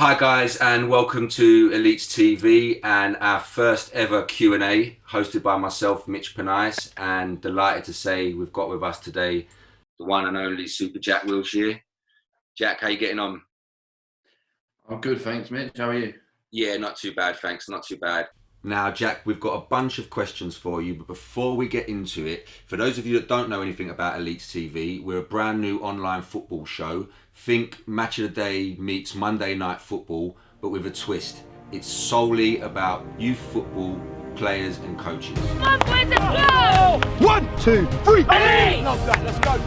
Hi guys, and welcome to ElitesTV and our first ever Q&A hosted by myself, Mitch Penice, and delighted to say we've got with us today the one and only Super Jack Wilshere. Jack, how you getting on? I'm good, thanks, Mitch. How are you? Yeah, not too bad, thanks, not too bad. Now, Jack, we've got a bunch of questions for you, but before we get into it, for those of you that don't know anything about ElitesTV, we're a brand new online football show. Think Match of the Day meets Monday Night Football, but with a twist. It's solely about youth football, players and coaches. Come on, boys, let's go! 1, 2, 3, Ready? Love that, let's go!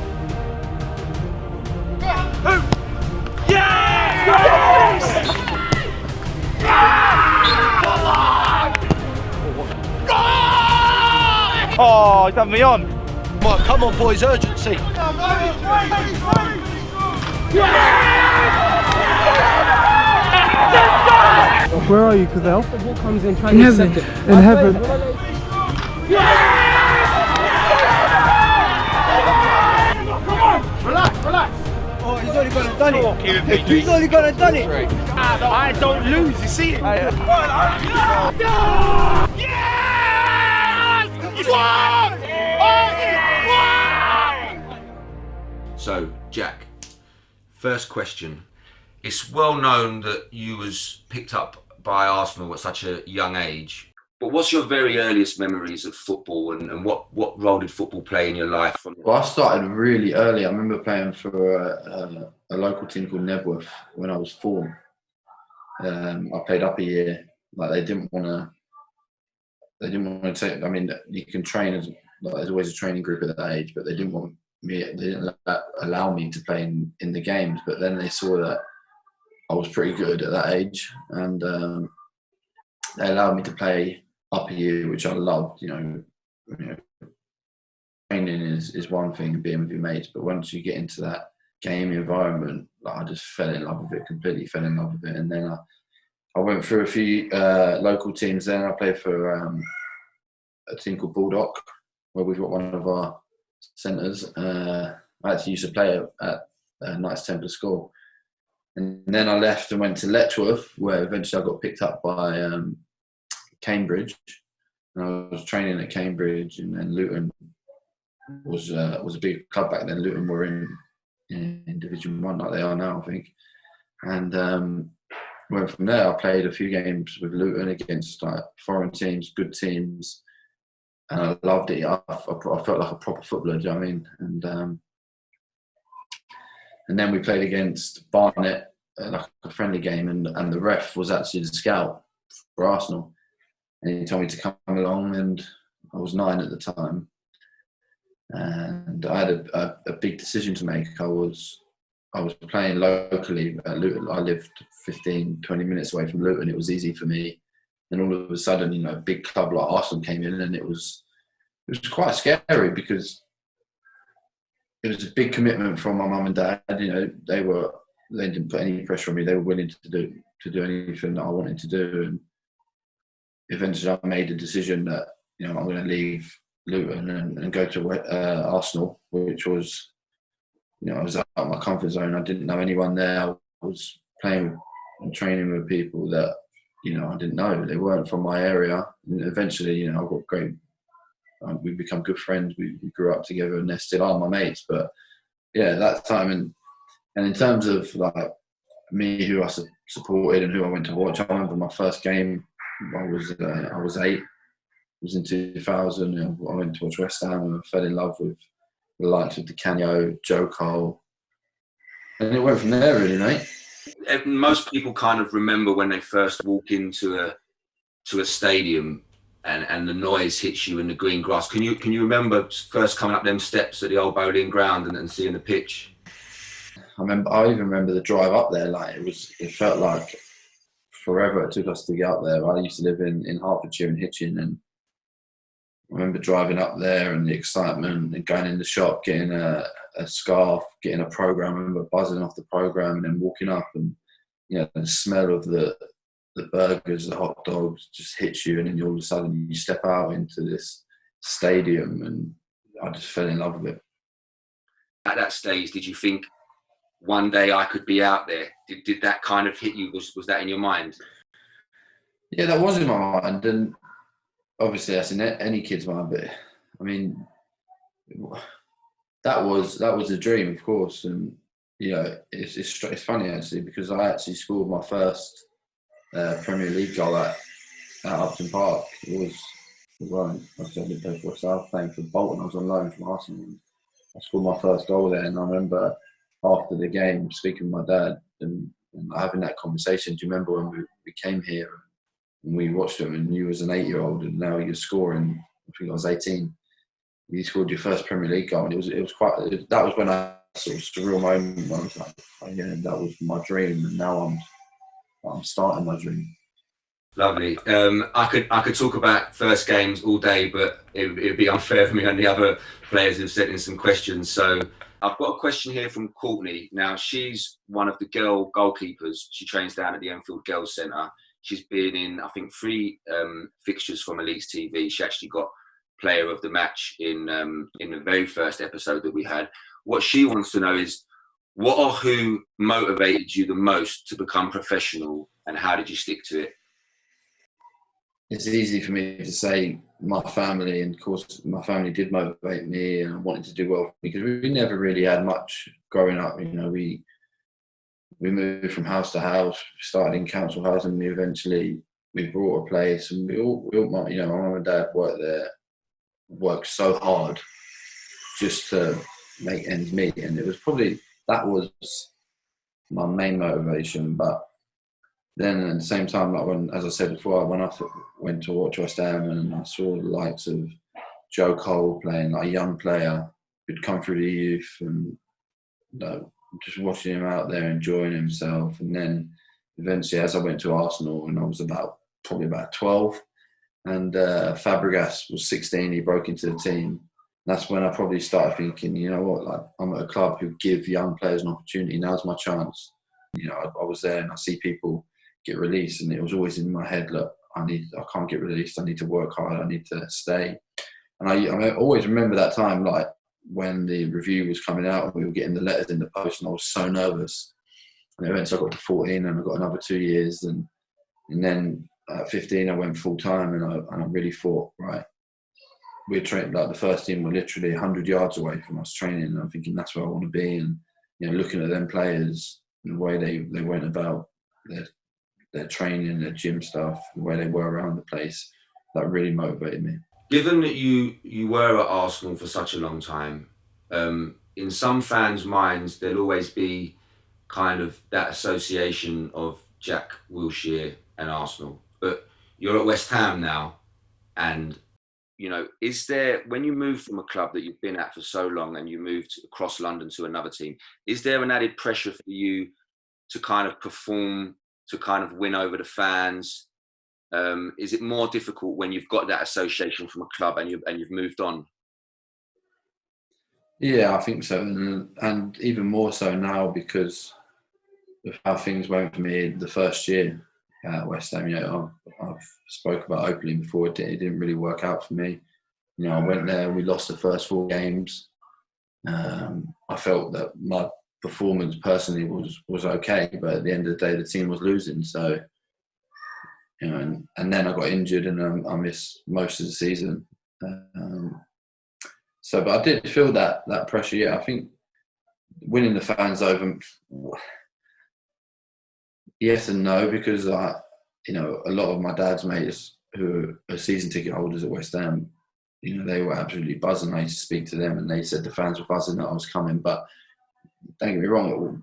Oh, he's done me on. Come on, boys, urgency! Where are you, Cavell? The ball comes in, trying to accept it. In heaven. Relax! Oh, he's only gonna done it. He's only gonna done it. I don't lose, you see it? So, Jack, first question. It's well known that you was picked up by Arsenal at such a young age. But what's your very earliest memories of football and what role did football play in your life? Well, I started really early. I remember playing for a local team called Nebworth when I was 4. I played up a year. Like they didn't want to take. I mean, you can train as like, there's always a training group at that age, but they didn't want me. They didn't allow me to play in the games. But then they saw that I was pretty good at that age, and they allowed me to play up a year, which I loved. You know, training is one thing, and being with your mates, but once you get into that game environment, like, I just fell in love with it. Completely fell in love with it, and then I went through a few local teams. Then I played for a team called Bulldog, where we've got one of our centres. I actually used to play at Knights Templar School. And then I left and went to Letchworth, where eventually I got picked up by Cambridge. And I was training at Cambridge, and then Luton was a big club back then. Luton were in Division 1 like they are now, I think. And went from there. I played a few games with Luton against like foreign teams, good teams, and I loved it. I felt like a proper footballer, do you know what I mean? And then we played against Barnet, like a friendly game, and the ref was actually the scout for Arsenal. And he told me to come along, and I was 9 at the time. And I had a big decision to make. I was playing locally at Luton. I lived 15, 20 minutes away from Luton. It was easy for me. And all of a sudden, you know, a big club like Arsenal came in, and it was quite scary because it was a big commitment from my mum and dad. You know, they didn't put any pressure on me. They were willing to do anything that I wanted to do. And eventually, I made a decision that, you know, I'm going to leave Luton and go to Arsenal, which was, you know, I was out of my comfort zone. I didn't know anyone there. I was playing and training with people that, you know, I didn't know. They weren't from my area. And eventually, you know, I got great. We become good friends. We grew up together, and they still are my mates. But yeah, that time, and in terms of like me, who I supported and who I went to watch, I remember my first game. I was 8. It was in 2000. And I went to watch West Ham, and I fell in love with the likes of Di Canio, Joe Cole, and it went from there, really, mate. Most people kind of remember when they first walk into a stadium and the noise hits you in the green grass. Can you remember first coming up them steps at the old Bowling Ground and seeing the pitch? I even remember the drive up there. Like it felt like forever it took us to get up there. I used to live in Hertfordshire in Hitchin, and I remember driving up there and the excitement and going in the shop, getting a scarf, getting a programme. I remember buzzing off the programme and then walking up, and you know, the smell of the burgers, the hot dogs just hits you, and then all of a sudden you step out into this stadium, and I just fell in love with it. At that stage, did you think one day I could be out there? Did that kind of hit you? Was that in your mind? Yeah, that was in my mind, and obviously that's in any kid's mind. But I mean, that was a dream, of course. And you know, it's funny actually, because I actually scored my first Premier League goal at Upton Park. It was obviously I didn't play for West. I was playing for Bolton. I was on loan from Arsenal. I scored my first goal there, and I remember after the game speaking with my dad and having that conversation. Do you remember when we came here and we watched him, and you was an 8-year-old, and now you're scoring? I think I was 18. You scored your first Premier League goal, and it was quite. That was when I sort of surreal moment. When I was like, oh, yeah, that was my dream, and now I'm starting my dream. Lovely. I could talk about first games all day, but it'd be unfair for me and the other players who've sent in some questions. So I've got a question here from Courtney. Now, she's one of the girl goalkeepers. She trains down at the Enfield Girls Centre. She's been in, I think, 3 fixtures from ElitesTV. She actually got player of the match in the very first episode that we had. What she wants to know is, what or who motivated you the most to become professional, and how did you stick to it? It's easy for me to say my family, and of course my family did motivate me, and I wanted to do well, because we never really had much growing up. You know, we moved from house to house, started in council housing, we bought a place, and we all you know, my mum and dad worked so hard just to make ends meet, and it was probably, that was my main motivation. But then at the same time, like when, as I said before, when I went to watch West Ham and I saw the likes of Joe Cole playing, like a young player who'd come through the youth, and just watching him out there enjoying himself. And then eventually, as I went to Arsenal, and I was probably about 12, and Fabregas was 16, he broke into the team. That's when I probably started thinking, you know what, like, I'm at a club who give young players an opportunity. Now's my chance. You know, I was there and I see people get released, and it was always in my head, look, I can't get released. I need to work hard. I need to stay. And I always remember that time, like when the review was coming out and we were getting the letters in the post, and I was so nervous. And eventually I got to 14 and I got another 2 years. And then at 15, I went full time, and I really thought, right, we're training, like the first team were literally 100 yards away from us training. And I'm thinking, that's where I want to be. And, you know, looking at them players and the way they went about their training, their gym stuff, the way they were around the place, that really motivated me. Given that you were at Arsenal for such a long time, in some fans' minds, there'll always be kind of that association of Jack Wilshere and Arsenal. But you're at West Ham now, and you know, is there, when you move from a club that you've been at for so long and you moved across London to another team, is there an added pressure for you to kind of perform, to kind of win over the fans? Is it more difficult when you've got that association from a club and you've moved on? Yeah, I think so, and even more so now because of how things went for me the first year at West Ham. You know, I've spoke about openly before. It didn't really work out for me. You know, I went there, we lost the first 4 games. I felt that my performance personally was okay, but at the end of the day, the team was losing. So, you know, and then I got injured, and I missed most of the season. But I did feel that pressure. Yeah, I think winning the fans over, yes and no, because you know, a lot of my dad's mates who are season ticket holders at West Ham, you know, they were absolutely buzzing. I used to speak to them, and they said the fans were buzzing that I was coming. But don't get me wrong,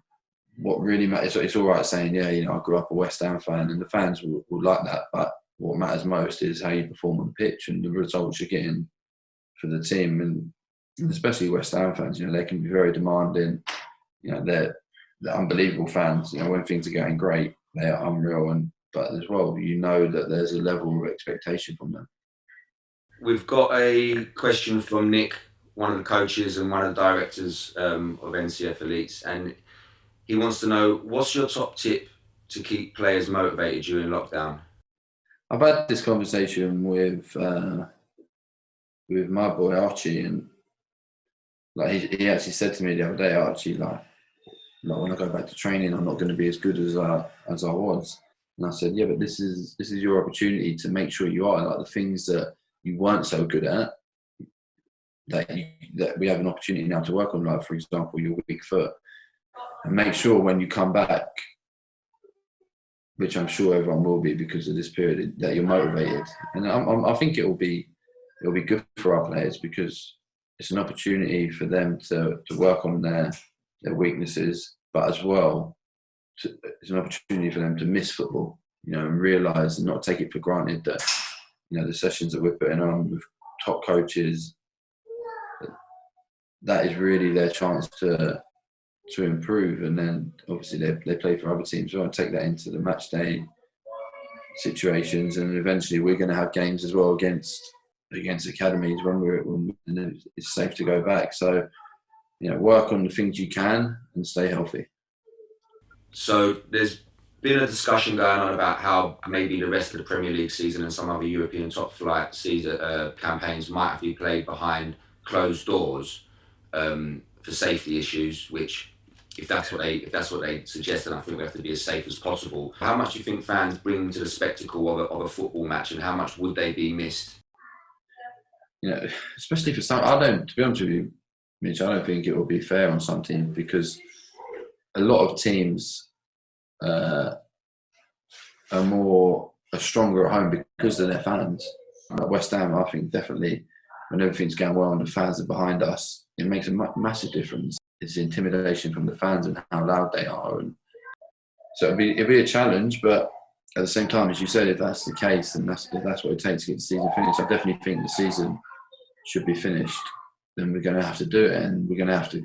what really matters, it's all right saying, yeah, you know, I grew up a West Ham fan, and the fans will like that. But what matters most is how you perform on the pitch and the results you're getting for the team. And especially West Ham fans, you know, they can be very demanding. You know, they're unbelievable fans. You know, when things are going great, they are unreal. But as well, you know that there's a level of expectation from them. We've got a question from Nick, one of the coaches and one of the directors of NCF Elites, and he wants to know, what's your top tip to keep players motivated during lockdown? I've had this conversation with my boy Archie, and like he actually said to me the other day, Archie, like, like when I go back to training, I'm not going to be as good as I was. And I said, yeah, but this is your opportunity to make sure you are, like the things that you weren't so good at, that we have an opportunity now to work on, like for example, your weak foot, and make sure when you come back, which I'm sure everyone will be because of this period, that you're motivated. And I think it'll be good for our players because it's an opportunity for them to work on their weaknesses, but as well, it's an opportunity for them to miss football, and realise and not take it for granted that, the sessions that we're putting on with top coaches, that is really their chance to improve. And then obviously they play for other teams. We want to take that into the match day situations, and eventually we're going to have games as well against academies when it's safe to go back. So, work on the things you can and stay healthy. So there's been a discussion going on about how maybe the rest of the Premier League season and some other European top flight season campaigns might have to be played behind closed doors for safety issues, which if that's what they suggest, then I think we have to be as safe as possible. How much do you think fans bring to the spectacle of a football match, and how much would they be missed? Especially for some, to be honest with you, Mitch, I don't think it will be fair on some teams because a lot of teams are stronger at home because of their fans. Like West Ham, I think definitely when everything's going well and the fans are behind us, it makes a massive difference. It's the intimidation from the fans and how loud they are, and so it'll be a challenge. But at the same time, as you said, if that's the case, then if that's what it takes to get the season finished, I definitely think the season should be finished. Then we're going to have to do it, and we're going to have to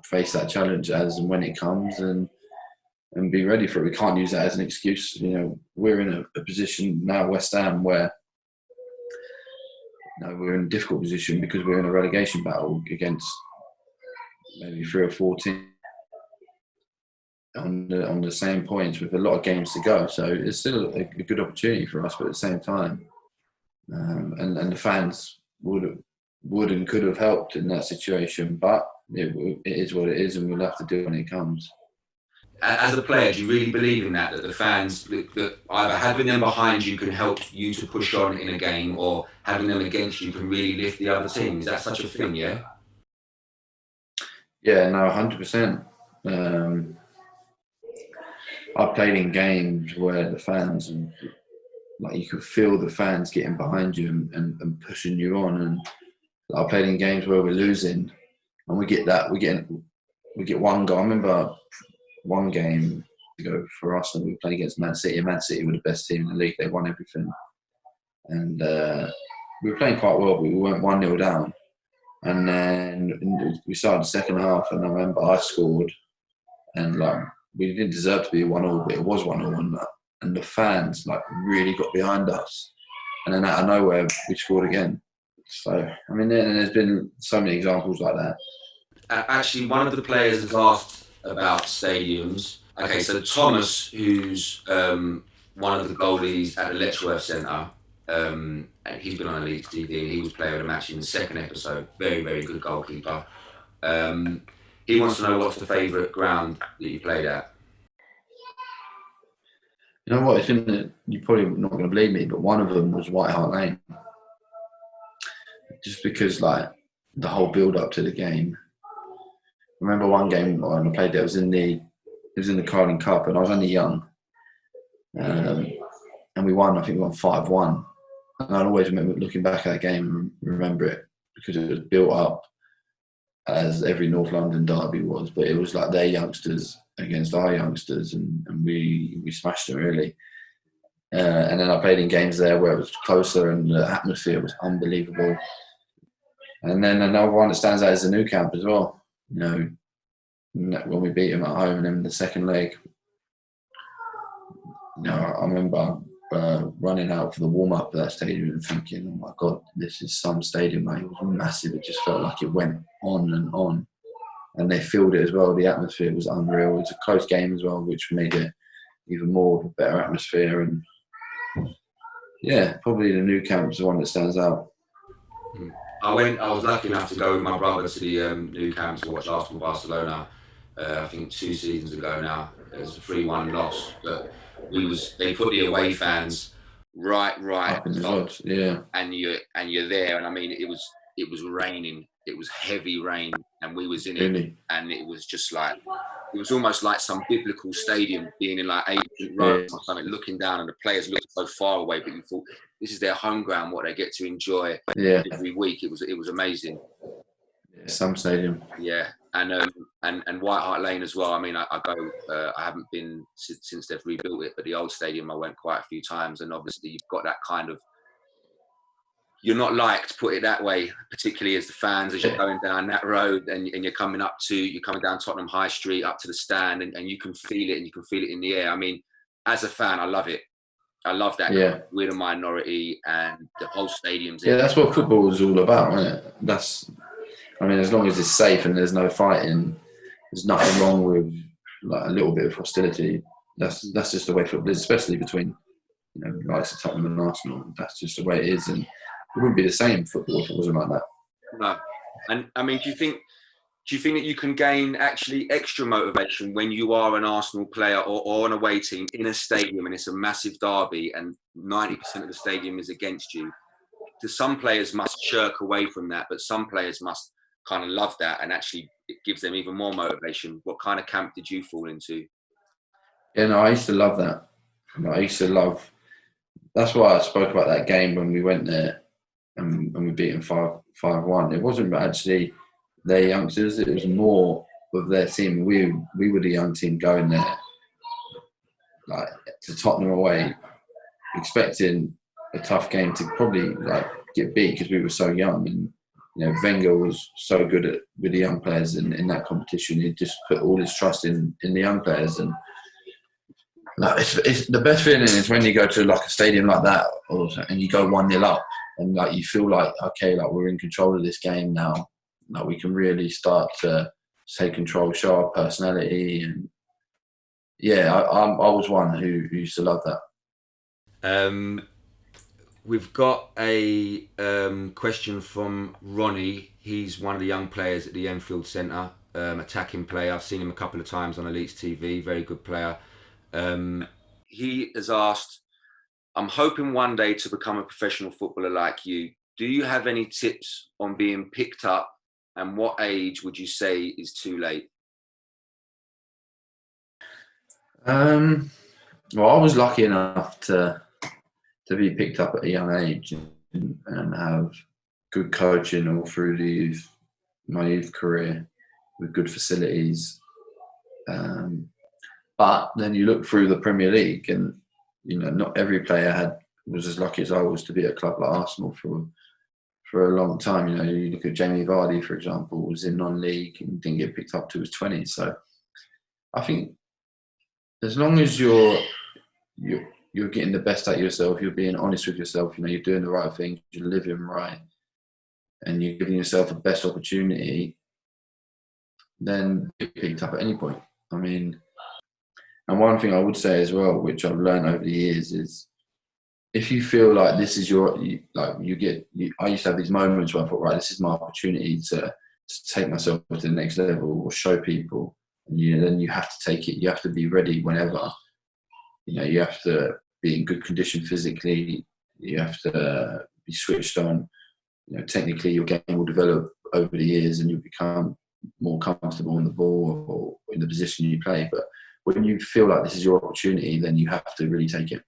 face that challenge as and when it comes, and be ready for it. We can't use that as an excuse. We're in a position now, West Ham, where we're in a difficult position because we're in a relegation battle against maybe 3 or 4 teams on the same points with a lot of games to go. So it's still a good opportunity for us, but at the same time, and the fans would and could have helped in that situation, but it is what it is, and we'll have to do it when it comes. As a player, do you really believe in that the fans, that either having them behind you can help you to push on in a game, or having them against you can really lift the other team? Is that such a thing, yeah? Yeah, no, 100%. I've played in games where the fans, you could feel the fans getting behind you and pushing you on. And I played in games where we're losing, and we get one goal. I remember one game ago for us, and we were playing against Man City. And Man City were the best team in the league; they won everything, and we were playing quite well, but we weren't 1-0 down. And then we started the second half, and I remember I scored, and we didn't deserve to be 1-0, but it was 1-0, and the fans really got behind us, and then out of nowhere we scored again. So there's been so many examples like that. Actually, one of the players has asked about stadiums. Okay, so Thomas, who's one of the goalies at the Letchworth Centre, and he's been on ElitesTV, and he was player of the match in the second episode. Very, very good goalkeeper. He wants to know what's the favourite ground that you played at. You know what? You're probably not going to believe me, but one of them was White Hart Lane. Just because, the whole build-up to the game. I remember one game when I played there. It was in the Carling Cup, and I was only young. And we won. I think we won 5-1. And I always remember looking back at that game and remember it because it was built up as every North London derby was, but it was their youngsters against our youngsters, and we smashed them really. And then I played in games there where it was closer and the atmosphere was unbelievable. And then another one that stands out is the Nou Camp as well. When we beat them at home, and then the second leg, I remember running out for the warm-up of that stadium and thinking, oh my God, this is some stadium, mate. It was massive. It just felt like it went on and on. And they filled it as well. The atmosphere was unreal. It was a close game as well, which made it even more of a better atmosphere. And yeah, probably the Nou Camp is the one that stands out. I was lucky enough to go with my brother to the Nou Camp to watch Arsenal Barcelona I think 2 seasons ago now. It was a 3-1 loss, but they put the away fans right Up in the odds, yeah. and you're there, and I mean it was raining, it was heavy rain, and we was in it, and it was just like, it was almost like some biblical stadium, being in like ancient Rome or something, looking down, and the players looked so far away, but you thought this is their home ground, what they get to enjoy every week. It was amazing. Yeah, some stadium. Yeah, and White Hart Lane as well. I mean, I go. I haven't been since they've rebuilt it, but the old stadium I went quite a few times, and obviously you've got that kind of. You're not liked, put it that way, particularly as the fans, as you're going down that road and you're coming down Tottenham High Street up to the stand, and you can feel it, and you can feel it in the air. I mean, as a fan, I love it. I love that. Yeah. We're the minority, and the whole stadium's. Yeah, that's what football is all about, isn't it? I mean, as long as it's safe and there's no fighting, there's nothing wrong with like a little bit of hostility. That's just the way football is, especially between, likes of Tottenham and Arsenal. That's just the way it is, and it wouldn't be the same football if it wasn't like that. No, and I mean, do you think that you can gain actually extra motivation when you are an Arsenal player or an away team in a stadium and it's a massive derby and 90% of the stadium is against you? Because some players must shirk away from that, but some players must kind of love that, and actually it gives them even more motivation. What kind of camp did you fall into? Yeah, no, I used to love that. That's why I spoke about that game when we went there and we beat them 5-1. It wasn't actually their youngsters, it was more of their team. We were the young team going there, like to Tottenham away, expecting a tough game to probably like get beat because we were so young. And Wenger was so good with the young players in that competition. He just put all his trust in the young players, and like it's the best feeling is when you go to like a stadium like that, and you go 1-0 up, and like you feel like, okay, like we're in control of this game now. Like we can really start to take control, show our personality, and yeah, I was one who used to love that. We've got a question from Ronnie. He's one of the young players at the Enfield Centre, attacking player. I've seen him a couple of times on ElitesTV, very good player. He has asked, I'm hoping one day to become a professional footballer like you. Do you have any tips on being picked up, and what age would you say is too late? Well, I was lucky enough to be picked up at a young age and have good coaching all through my youth career with good facilities. But then you look through the Premier League, and not every player was as lucky as I was to be at a club like Arsenal for a long time. You look at Jamie Vardy, for example, was in non-league and didn't get picked up till his 20s. So I think as long as you're getting the best out of yourself, you're being honest with yourself, you're doing the right thing, you're living right, and you're giving yourself the best opportunity, then you're picked up at any point. I mean, and one thing I would say as well, which I've learned over the years, is if you feel like this is I used to have these moments where I thought, right, this is my opportunity to take myself to the next level or show people, and then you have to take it. You have to be ready whenever. You have to be in good condition physically. You have to be switched on. Technically, your game will develop over the years, and you'll become more comfortable on the ball or in the position you play. But when you feel like this is your opportunity, then you have to really take it.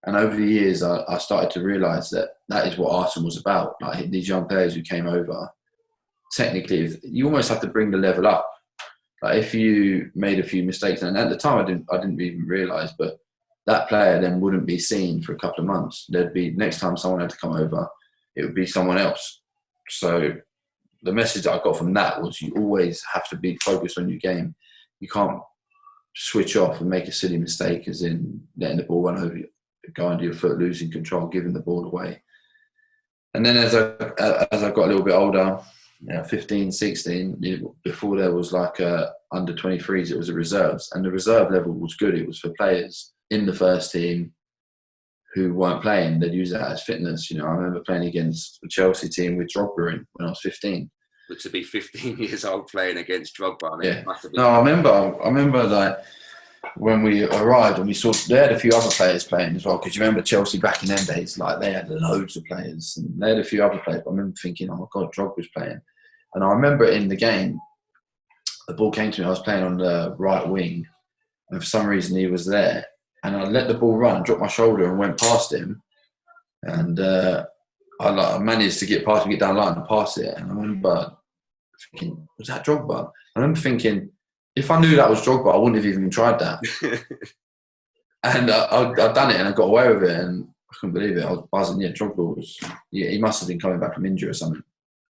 And over the years, I started to realise that is what Arsenal was about. Like these young players who came over, technically, you almost have to bring the level up. Like if you made a few mistakes, and at the time I didn't even realise, but that player then wouldn't be seen for a couple of months. There'd be, next time someone had to come over, it would be someone else. So the message that I got from that was you always have to be focused on your game. You can't switch off and make a silly mistake, as in letting the ball run over you, go under your foot, losing control, giving the ball away. And then as I got a little bit older, 15, 16, before there was like under 23s, it was the reserves. And the reserve level was good. It was for players in the first team who weren't playing. They'd use that as fitness. I remember playing against the Chelsea team with Drogba in when I was 15. But to be 15 years old playing against Drogba, I mean, Yeah. it must have been. No, I remember like when we arrived and we saw they had a few other players playing as well. Because you remember Chelsea back in them days, like they had loads of players and they had a few other players. But I remember thinking, oh my God, Drogba's playing. And I remember in the game, the ball came to me. I was playing on the right wing, and for some reason he was there. And I let the ball run, dropped my shoulder, and went past him. And I managed to get past him, get down the line, and pass it. And I remember thinking, was that Drogba? I remember thinking, if I knew that was Drogba, I wouldn't have even tried that. And I'd done it, and I got away with it, and I couldn't believe it. I was buzzing. Yeah, Drogba was. Yeah, he must have been coming back from injury or something.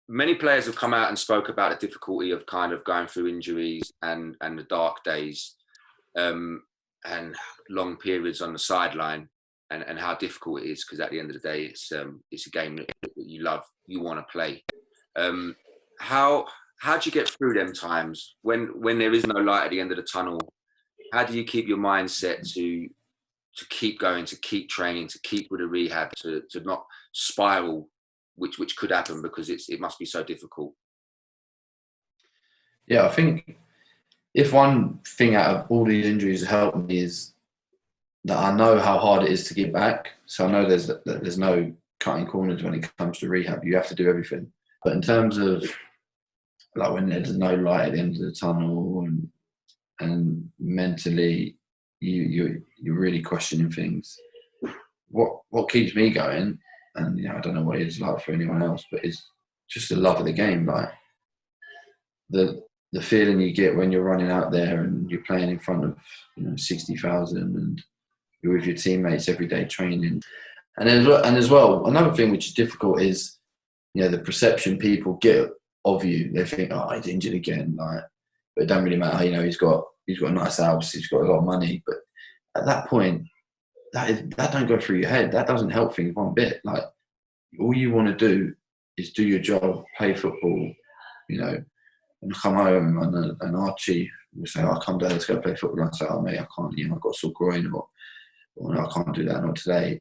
Many players have come out and spoke about the difficulty of kind of going through injuries and the dark days, and long periods on the sideline, and how difficult it is, because at the end of the day, it's a game that you love, you want to play. How do you get through them times when there is no light at the end of the tunnel? How do you keep your mindset to keep going, to keep training, to keep with the rehab, to not spiral, which could happen because it must be so difficult? Yeah, I think if one thing out of all these injuries helped me is that I know how hard it is to get back. So I know there's no cutting corners when it comes to rehab. You have to do everything. But in terms of like when there's no light at the end of the tunnel and mentally you're really questioning things. What keeps me going, and I don't know what it's like for anyone else, but it's just the love of the game. Like the feeling you get when you're running out there and you're playing in front of 60,000 and you're with your teammates every day training. And as well, another thing which is difficult is the perception people get of you. They think, oh, he's injured again. Like, but it don't really matter. He's got a nice house. He's got a lot of money. But at that point, that don't go through your head. That doesn't help things one bit. Like all you want to do is do your job, play football. And come home and Archie will say, "Oh, come down, let's go play football." And I say, "Oh, mate, I can't. I've got a sore groin, or no, I can't do that. Not today."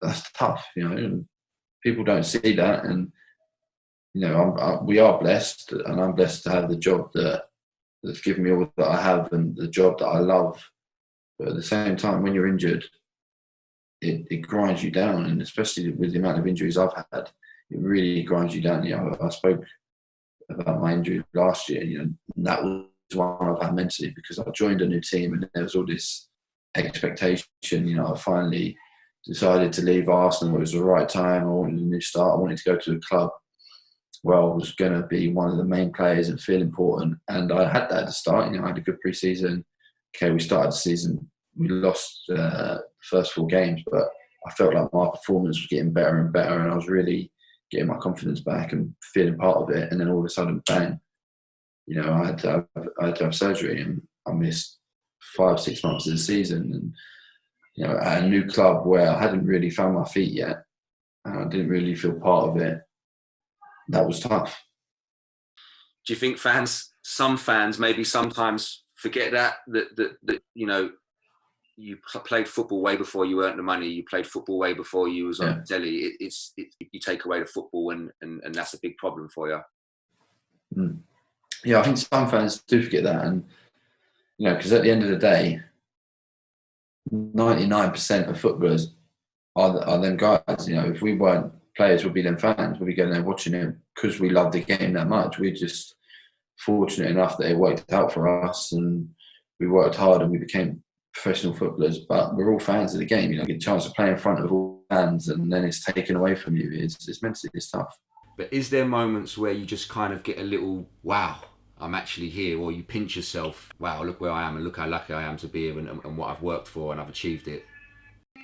That's tough, And people don't see that, and we are blessed, and I'm blessed to have the job that's given me all that I have, and the job that I love. But at the same time, when you're injured, it grinds you down, and especially with the amount of injuries I've had, it really grinds you down. I spoke about my injury last year. That was one I've had mentally, because I joined a new team and there was all this expectation. I finally decided to leave Arsenal. It was the right time. I wanted a new start. I wanted to go to a club where I was going to be one of the main players and feel important. And I had that at the start. I had a good pre-season. Okay, we started the season. We lost the first 4 games, but I felt like my performance was getting better and better, and I was really getting my confidence back and feeling part of it. And then all of a sudden, bang, I had to have surgery, and I missed 5-6 months of the season. And at a new club where I hadn't really found my feet yet, and I didn't really feel part of it, that was tough. Do you think some fans maybe sometimes forget that you played football way before you earned the money. You played football way before you was on the telly. You take away the football, and that's a big problem for you. Mm. Yeah, I think some fans do forget that, and because at the end of the day, 99% of footballers are them guys. If we weren't players, we'd be them fans. We'd be going there watching it because we love the game that much. We're just fortunate enough that it worked out for us, and we worked hard, and we became professional footballers. But we're all fans of the game. Get a chance to play in front of all fans, and then it's taken away from you. It's mentally tough. But is there moments where you just kind of get a little, wow, I'm actually here, or you pinch yourself, wow, look where I am, and look how lucky I am to be here, and what I've worked for, and I've achieved it?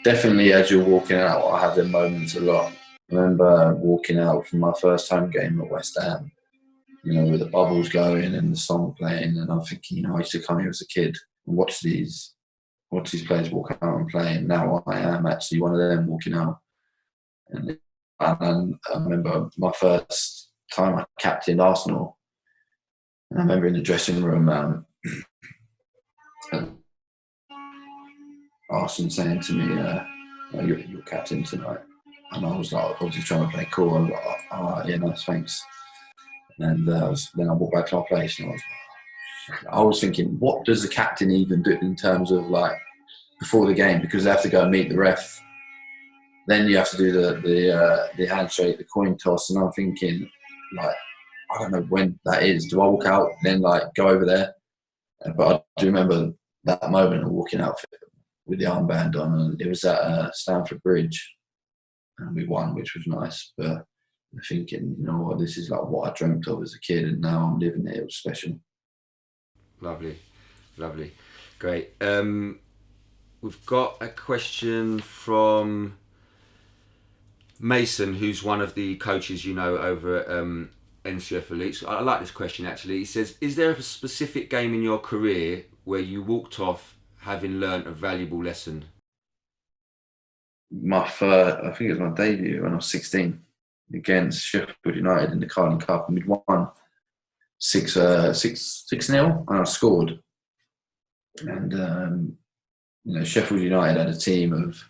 Definitely, as you're walking out, I have them moments a lot. I remember walking out from my first home game at West Ham, with the bubbles going and the song playing, and I'm thinking, I used to come here as a kid and watch these players walk out and play, and now I am actually one of them walking out. And I remember my first time I captained Arsenal, and I remember in the dressing room, Arsene saying to me, you're captain tonight. And I was like, obviously trying to play cool. I was like, oh, yeah, nice, thanks. And then I walked back to my place, and I was thinking, what does the captain even do in terms of like before the game? Because they have to go and meet the ref. Then you have to do the handshake, the coin toss, and I'm thinking, like, I don't know when that is. Do I walk out and then like go over there? But I do remember that moment of walking out with the armband on, and it was at Stamford Bridge, and we won, which was nice. But I'm thinking, you know what, this is like what I dreamt of as a kid, and now I'm living it. It was special. Lovely, lovely, great. We've got a question from Mason, who's one of the coaches over at NCF Elites. I like this question actually. He says, is there a specific game in your career where you walked off having learnt a valuable lesson? I think it was my debut when I was 16 against Sheffield United in the Carling Cup, and we'd won 6-0, and I scored. And Sheffield United had a team of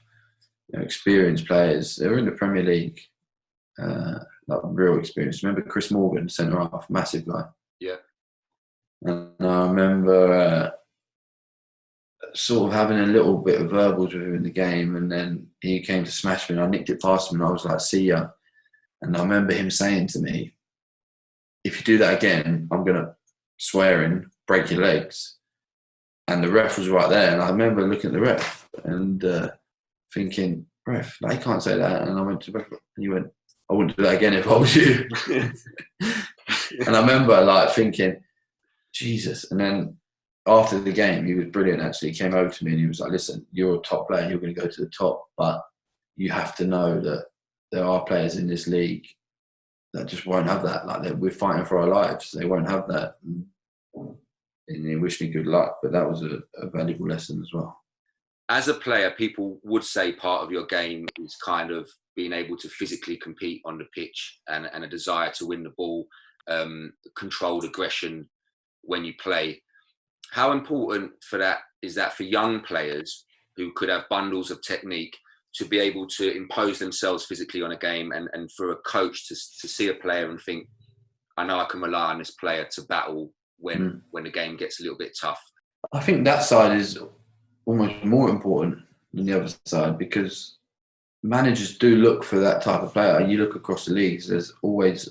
experienced players. They were in the Premier League, like real experience. Remember Chris Morgan, centre half, massive guy. Yeah. And I remember sort of having a little bit of verbals with him in the game, and then he came to smash me, and I nicked it past him, and I was like, "See ya." And I remember him saying to me, "If you do that again, I'm gonna swearing break your legs." And the ref was right there, and I remember looking at the ref and thinking, "Ref, like, he can't say that." And I went to the ref, and he went, "I wouldn't do that again if I was you." And I remember like thinking, Jesus. And then after the game, he was brilliant actually. He came over to me and he was like, "Listen, you're a top player, you're going to go to the top, but you have to know that there are players in this league that just won't have that. Like, we're fighting for our lives. They won't have that." And he wished me good luck, but that was a valuable lesson as well. As a player, people would say part of your game is kind of being able to physically compete on the pitch and a desire to win the ball, controlled aggression when you play. How important is that for young players who could have bundles of technique to be able to impose themselves physically on a game, and for a coach to see a player and think, I know I can rely on this player to battle when the game gets a little bit tough? I think that side is almost more important than the other side, because managers do look for that type of player. You look across the leagues, there's always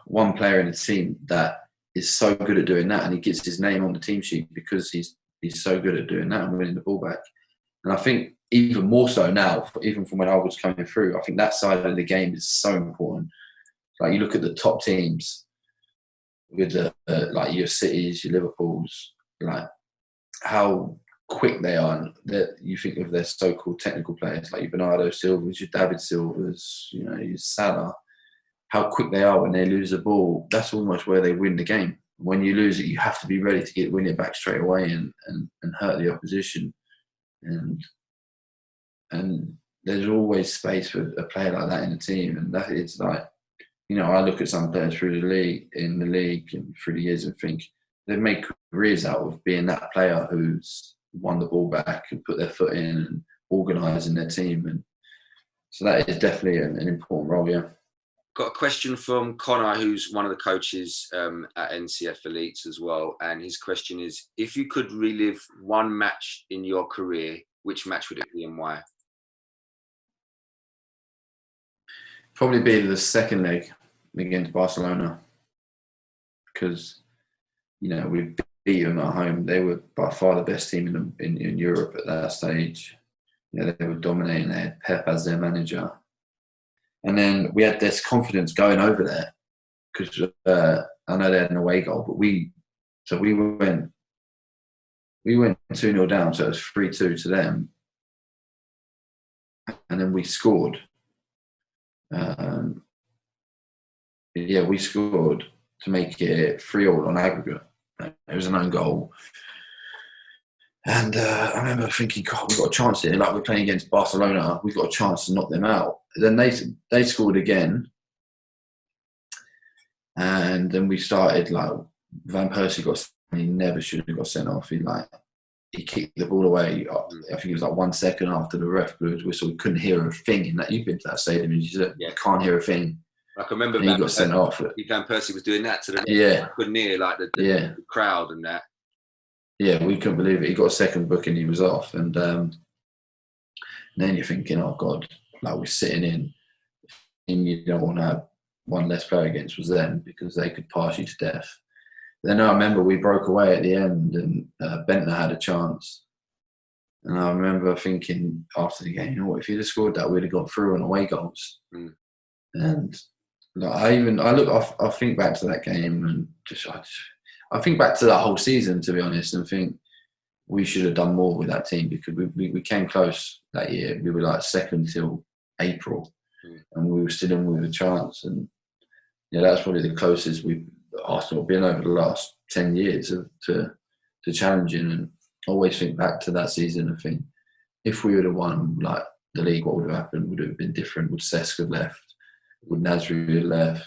one player in the team that is so good at doing that, and he gets his name on the team sheet because he's so good at doing that and winning the ball back. And I think even more so now, even from when I was coming through, I think that side of the game is so important. Like, you look at the top teams with like your Cities, your Liverpools, like how quick they are. And you think of their so-called technical players, like your Bernardo Silvas, your David Silvas, your Salah, how quick they are when they lose the ball. That's almost where they win the game. When you lose it, you have to be ready to win it back straight away and hurt the opposition. And there's always space for a player like that in the team. And that is like, I look at some players in the league and through the years and think they've made careers out of being that player who's won the ball back and put their foot in and organising their team. And so that is definitely an important role, yeah. Got a question from Connor, who's one of the coaches at NCF Elites as well. And his question is, if you could relive one match in your career, which match would it be and why? Probably be the second leg against Barcelona, because we beat them at home. They were by far the best team in Europe at that stage. They were dominating. They had Pep as their manager, and then we had this confidence going over there because I know they had an away goal, but we went 2-0 down, so it was 3-2 to them, and then we scored. We scored to make it 3-3 on aggregate. It was an own goal. And I remember thinking, God, we've got a chance here. Like, we're playing against Barcelona. We've got a chance to knock them out. Then they scored again. And then we started, like, Van Persie he never should have got sent off. He kicked the ball away. I think it was like 1 second after the ref blew his whistle. We couldn't hear a thing in that. You've been to that stadium, and you can't hear a thing. Like I remember and he got sent off. Van Persie was doing that to the Yeah. couldn't hear like the crowd and that. Yeah, we couldn't believe it. He got a second booking, he was off, and then you're thinking, oh God, like we're sitting in, and you don't want to have one less player against was them because they could pass you to death. Then I remember we broke away at the end, and Bentner had a chance. And I remember thinking after the game, you know what, if he'd have scored that, we'd have got through on away goals. And like, I think back to that game, and I think back to that whole season, to be honest, and think we should have done more with that team because we came close that year. We were like second till April, and we were still in with a chance. And that's probably the closest Arsenal have been over the last 10 years to challenging. And always think back to that season and think, if we would have won like the league, what would have happened? Would it have been different? Would Cesc have left? Would Nasri have left?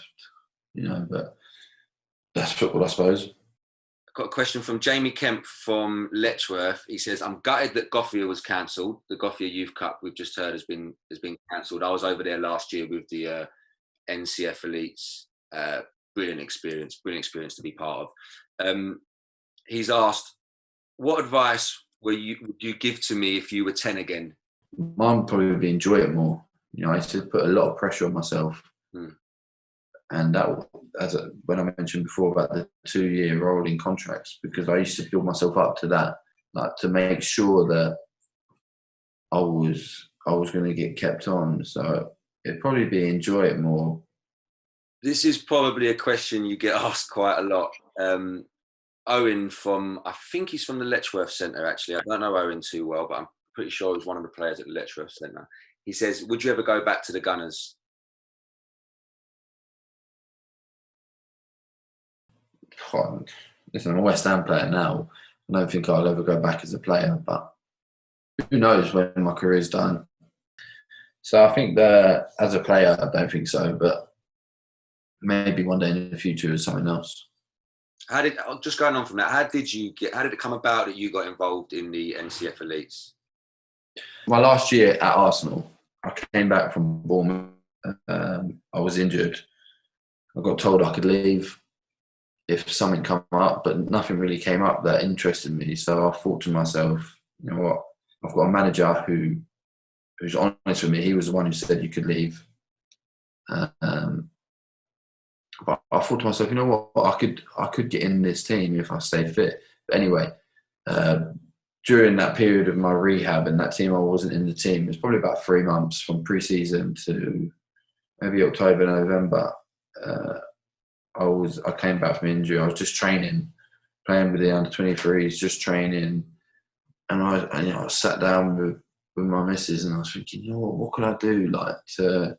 But that's football, I suppose. I've got a question from Jamie Kemp from Letchworth. He says, I'm gutted that Gothia was cancelled. The Gothia Youth Cup we've just heard has been cancelled. I was over there last year with the NCF Elites. Brilliant experience to be part of. He's asked, what advice would you give to me if you were 10 again? Mine probably would be enjoy it more. I used to put a lot of pressure on myself. And that, when I mentioned before about the 2-year rolling contracts, because I used to build myself up to that, like to make sure that I was going to get kept on. So it'd probably be enjoy it more. This is probably a question you get asked quite a lot. Owen I think he's from the Letchworth Centre, actually. I don't know Owen too well, but I'm pretty sure he's one of the players at the Letchworth Centre. He says, would you ever go back to the Gunners? Listen, I'm a West Ham player now. I don't think I'll ever go back as a player, but who knows when my career's done. So I think that as a player, I don't think so, but maybe one day in the future is something else. Just going on from that, how did it come about that you got involved in the NCF Elites? My last year at Arsenal, I came back from Bournemouth. I was injured. I got told I could leave if something come up, but nothing really came up that interested me. So I thought to myself, you know what? I've got a manager who's honest with me. He was the one who said you could leave. But I thought to myself, you know what? I could get in this team if I stayed fit. But anyway, during that period of my rehab and that team, I wasn't in the team. It was probably about 3 months from pre-season to maybe October, November. I came back from injury. I was just training, playing with the under-23s, just training. And I sat down with my missus and I was thinking, you know what can I do like to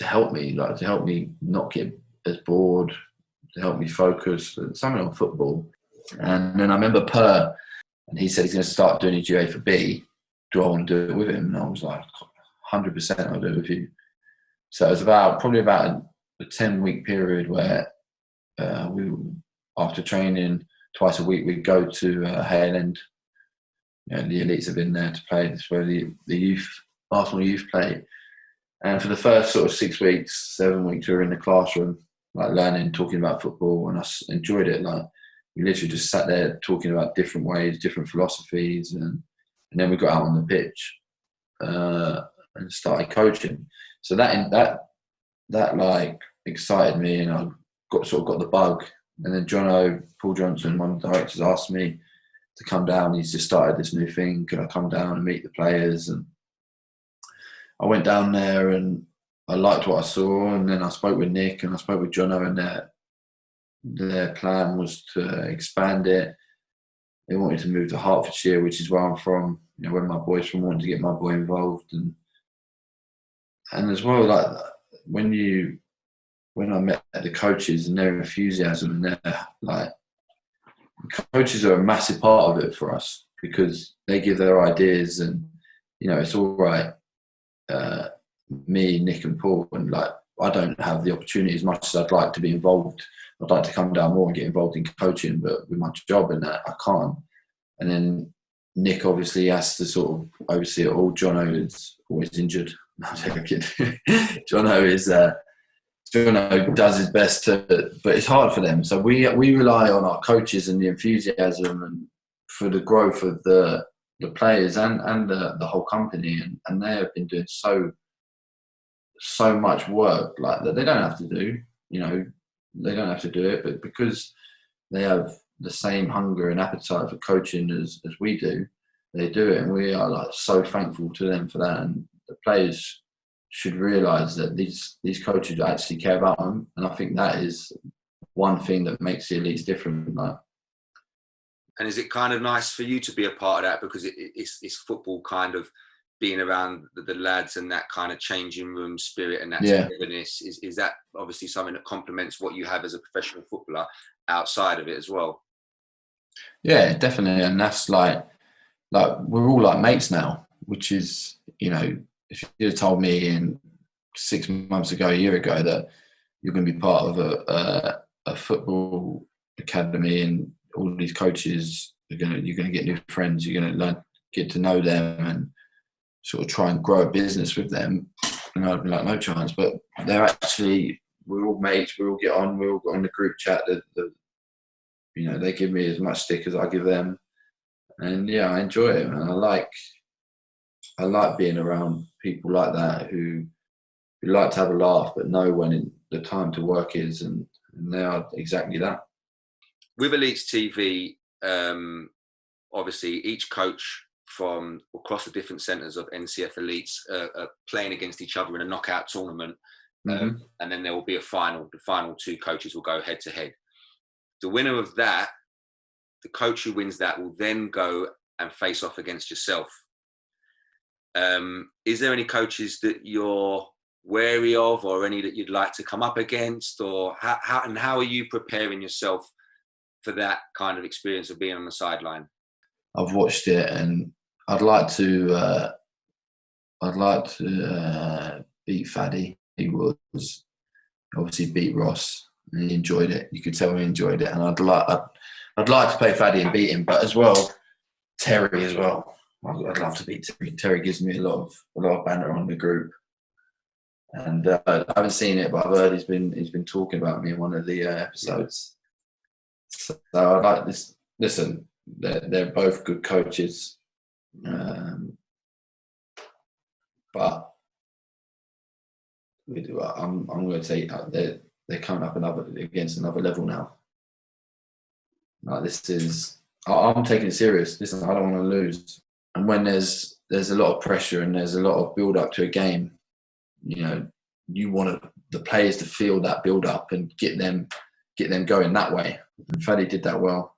help me not get as bored, to help me focus, something on football. And then I remember Per, and he said he's going to start doing his GA for B. Do I want to do it with him? And I was like, 100% I'll do it with you. So it was probably about a 10-week period where we, after training twice a week, we'd go to Hale End. The Elites have been there to play. That's where the Arsenal youth play. And for the first sort of 6 weeks, 7 weeks, we were in the classroom, like learning, talking about football, and I enjoyed it. Like we literally just sat there talking about different ways, different philosophies, and then we got out on the pitch and started coaching. So that like excited me, and I got the bug. And then Paul Johnson, one of the directors, asked me to come down. He's just started this new thing. Could I come down and meet the players? And I went down there and I liked what I saw. And then I spoke with Nick and I spoke with Jono, and their plan was to expand it. They wanted to move to Hertfordshire, which is where I'm from. Where my boy's from, wanted to get my boy involved. And as well, like when I met the coaches and their enthusiasm, and their like, coaches are a massive part of it for us because they give their ideas, and it's all right. Me, Nick, and Paul, and like I don't have the opportunity as much as I'd like to be involved. I'd like to come down more and get involved in coaching, but with my job and that, I can't. And then Nick obviously has to sort of oversee it all. Jono is always injured, No, I'm joking. Jono does his best but it's hard for them. So we rely on our coaches and the enthusiasm and for the growth of the players and the whole company, and they have been doing so much work like that they don't have to do. They don't have to do it, but because they have the same hunger and appetite for coaching as we do, they do it, and we are like so thankful to them for that. And the players should realise that these coaches actually care about them, and I think that is one thing that makes the Elites different. Like, and is it kind of nice for you to be a part of that, because it's football kind of being around the lads and that kind of changing room spirit and that togetherness? Is that obviously something that complements what you have as a professional footballer outside of it as well? Yeah, definitely. And that's like we're all like mates now, which is, if you had told me in 6 months ago, a year ago, that you're going to be part of a football academy and all these coaches you're going to get new friends, you're going to get to know them and sort of try and grow a business with them, and I'd be like, no chance. But we're all mates, we all get on, we all got on the group chat that they give me as much stick as I give them, and I enjoy it, and I like being around people like that who like to have a laugh but know when the time to work is, and they are exactly that. With ElitesTV, obviously each coach from across the different centres of NCF Elites are playing against each other in a knockout tournament, and then there will be a final. The final two coaches will go head to head. The winner of that, the coach who wins that, will then go and face off against yourself. Is there any coaches that you're wary of, or any that you'd like to come up against, or how are you preparing yourself for that kind of experience of being on the sideline? I've watched it, and I'd like to beat Faddy. He was obviously beat Ross, and he enjoyed it. You could tell he enjoyed it, and I'd like to play Faddy and beat him, but as well Terry as well. I'd love to beat Terry. Terry gives me a lot of banter on the group, and I haven't seen it, but I've heard he's been talking about me in one of the episodes. So I like this. Listen, they're both good coaches, but I'm going to say they're coming up against another level now. Like, I'm taking it serious. Listen, I don't want to lose. And when there's a lot of pressure and there's a lot of build up to a game, you want the players to feel that build up and get them going that way. And Faddy did that well.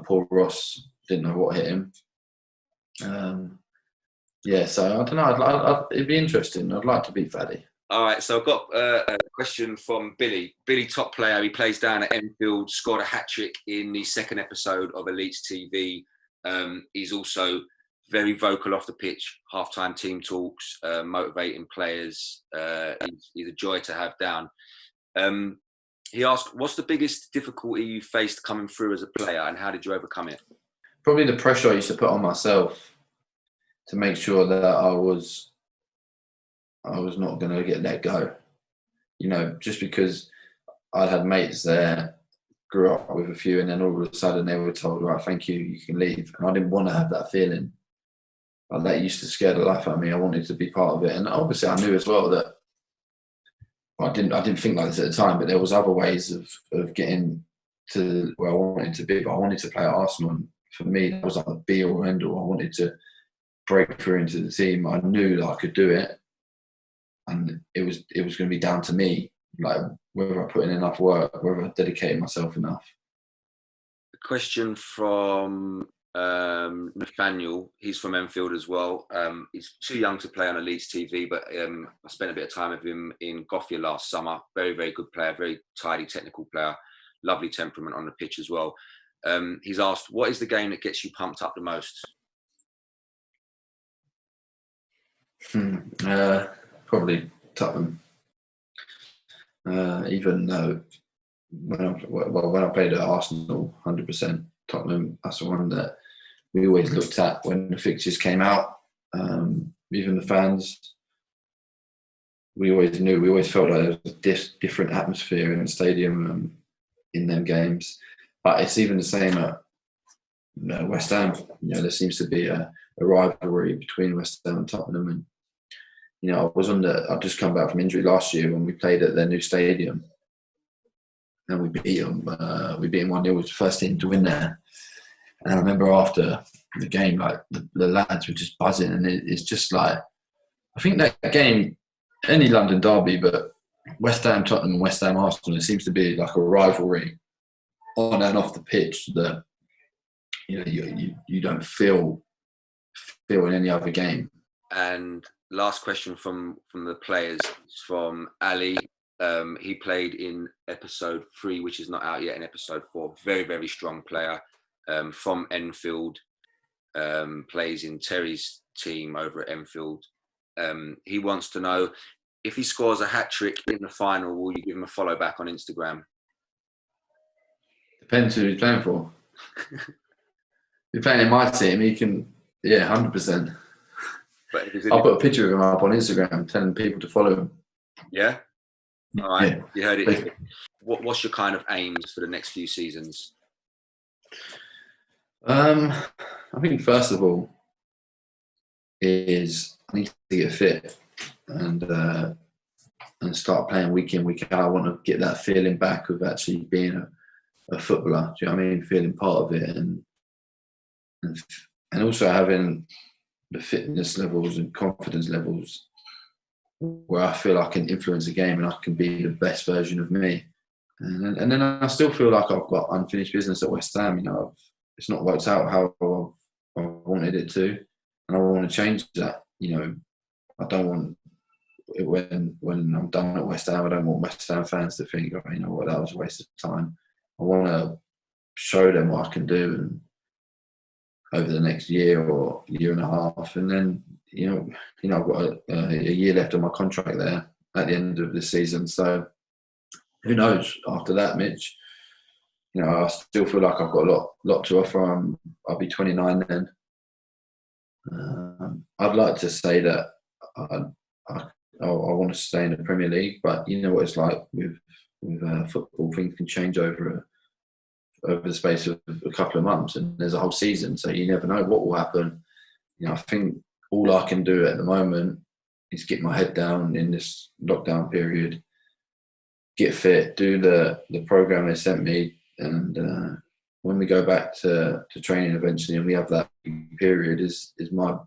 Poor Ross didn't know what hit him. So I don't know. It'd be interesting. I'd like to beat Faddy. All right, so I've got a question from Billy. Billy, top player. He plays down at Enfield, scored a hat-trick in the second episode of ElitesTV. He's also very vocal off the pitch, half-time team talks, motivating players. He's a joy to have down. He asked, what's the biggest difficulty you faced coming through as a player, and how did you overcome it? Probably the pressure I used to put on myself to make sure that I was not going to get let go. Just because I had mates there, grew up with a few, and then all of a sudden they were told, right, thank you, you can leave. And I didn't want to have that feeling. Like, that used to scare the life out of me. I wanted to be part of it. And obviously I knew as well that I didn't think like this at the time, but there was other ways of getting to where I wanted to be. But I wanted to play at Arsenal, and for me that was like the be all end all. I wanted to break through into the team. I knew that I could do it, and it was going to be down to me, like whether I put in enough work, whether I dedicated myself enough. A question from Nathaniel. He's from Enfield as well. He's too young to play on ElitesTV, but I spent a bit of time with him in Gothia last summer. Very, very good player, very tidy technical player, lovely temperament on the pitch as well. He's asked, what is the game that gets you pumped up the most? Probably Tottenham. Even though when I played at Arsenal, 100%, Tottenham, that's the one that we always looked at when the fixtures came out. Even the fans, we always knew, we always felt like there was a different atmosphere in the stadium in them games. But it's even the same at West Ham. There seems to be a rivalry between West Ham and Tottenham. And I've just come back from injury last year when we played at their new stadium, and we beat them. We beat them 1-0. It was the first team to win there. And I remember after the game, like the lads were just buzzing, and it's just like, I think that game, any London derby, but West Ham Tottenham and West Ham Arsenal, it seems to be like a rivalry on and off the pitch that you don't feel in any other game. And last question from the players is from Ali. He played in episode 3, which is not out yet, in episode 4. Very, very strong player from Enfield. Plays in Terry's team over at Enfield. He wants to know, if he scores a hat-trick in the final, will you give him a follow back on Instagram? Depends who he's playing for. If he's playing in my team, he can, 100%. But I'll put a picture of him up on Instagram telling people to follow him. Yeah? All right, Yeah. You heard it. What's your kind of aims for the next few seasons? I think first of all is I need to get fit and start playing week in, week out. I want to get that feeling back of actually being a footballer. Do you know what I mean? Feeling part of it, and also having the fitness levels and confidence levels where I feel I can influence the game and I can be the best version of me. And then I still feel like I've got unfinished business at West Ham. It's not worked out how I wanted it to, and I want to change that. I don't want it when I'm done at West Ham. I don't want West Ham fans to think, that was a waste of time. I want to show them what I can do, and over the next year or year and a half, and then I've got a year left on my contract there at the end of this season. So who knows after that, Mitch? I still feel like I've got a lot to offer. I'll be 29 then. I'd like to say that I want to stay in the Premier League, but you know what it's like with football. Things can change over the space of a couple of months, and there's a whole season, so you never know what will happen. I think all I can do at the moment is get my head down in this lockdown period, get fit, do the program they sent me, and when we go back to training eventually, and we have that period, is my,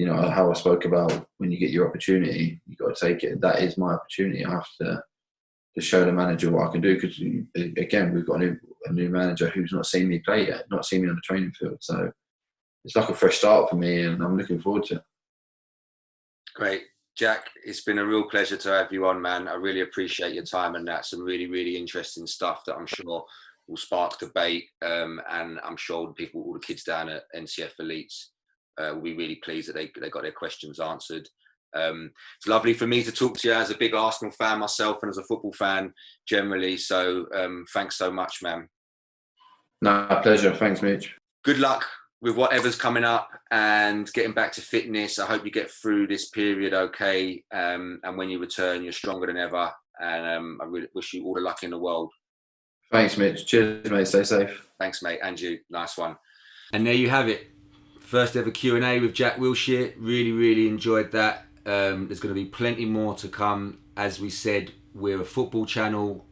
how I spoke about, when you get your opportunity, you got to take it. That is my opportunity. I have to show the manager what I can do, because again, we've got a new manager who's not seen me play yet, not seen me on the training field. So it's like a fresh start for me, and I'm looking forward to it. Great. Jack, it's been a real pleasure to have you on, man. I really appreciate your time, and that's some really, really interesting stuff that I'm sure will spark debate, and I'm sure all the kids down at NCF Elites will be really pleased that they got their questions answered. It's lovely for me to talk to you as a big Arsenal fan myself, and as a football fan generally. So thanks so much, man. No, pleasure. Thanks, Mitch. Good luck with whatever's coming up and getting back to fitness. I hope you get through this period okay, and when you return, you're stronger than ever. And I really wish you all the luck in the world. Thanks, Mitch. Cheers, mate. Stay safe. Thanks, mate. And you. Nice one. And there you have it. First ever Q&A with Jack Wilshere. Really, really enjoyed that. There's going to be plenty more to come. As we said, we're a football channel.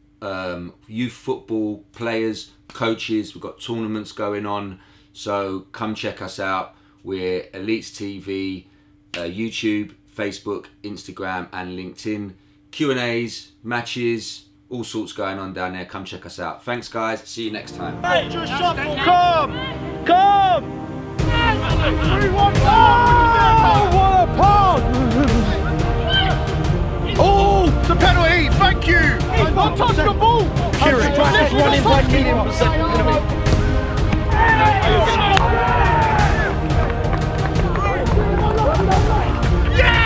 Youth football players, coaches. We've got tournaments going on. So come check us out. We're ElitesTV, YouTube, Facebook, Instagram and LinkedIn. Q&As, matches, all sorts going on down there. Come check us out. Thanks, guys. See you next time. Hey, just shuffle. Come! 3, 1, go! Oh, what a pass! Oh, the penalty, thank you! Don't touch the ball! Kieran, just running 1,000,000%. Yeah!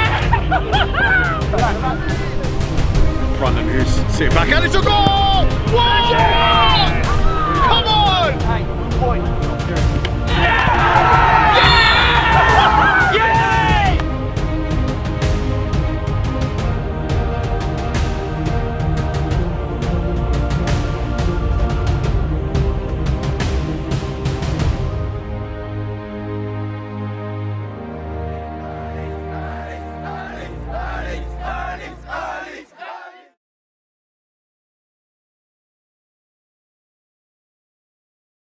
Front and who's sitting back, and it's a goal!